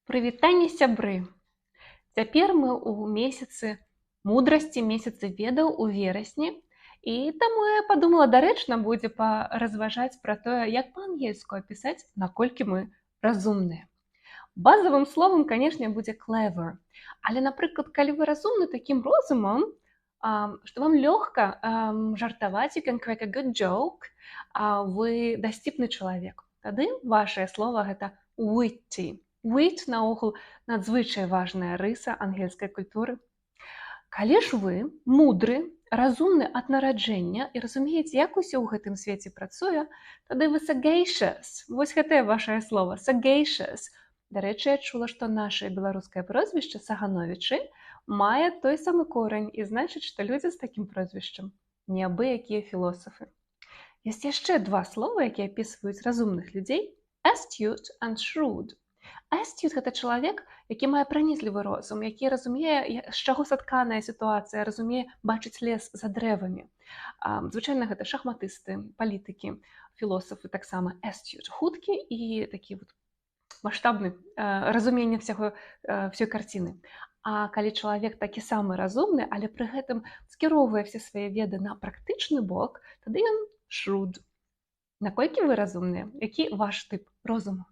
Прывітанне сябры. Цяпер мы ў месяцы мудрасці, месяцы ведаў у верасні. І таму я падумала, дарэчна будзе паразважаць пра тое, як па-ангельску апісаць, наколькі мы разумныя. Базавым словам, канешне, будзе clever. Але, напрыклад, калі вы разумны такім розумам, што вам лёгка жартаваць, you can crack a good joke, вы дасціпны чалавек. Тады вашае слова гэта witty. Wit, наогул, надзвычай важная рыса ангельскай культуры. Калі ж вы мудры, разумны ад нараджэння і разумееце, як усё ў гэтым свеце працуе, тады вы sagacious. Вось гэтае вашае слова, sagacious. Дарэчы, я чула, што нашае беларускае прозвішча Сагановічы мае той самы корань, і значыць, што людзі з такім прозвішчам неабыякія філосафы. Ёсць яшчэ два слова, якія апісваюць разумных людзей: astute and shrewd. Astute – гэта чалавек, які мае пранізлівы розум, які разумее, з чаго сатканая сітуацыя, разумее бачыць лес за дрэвамі. Звычайна гэта шахматысты, палітыкі, філосафы таксама. Astute – хуткі і такі маштабны, разуменне ўсёй карціны. А калі чалавек такі самы разумны, але пры гэтым скіроўвае ўсе свае веды на практычны бок, тады ён shrewd. Наколькі вы разумныя? Які ваш тып розуму?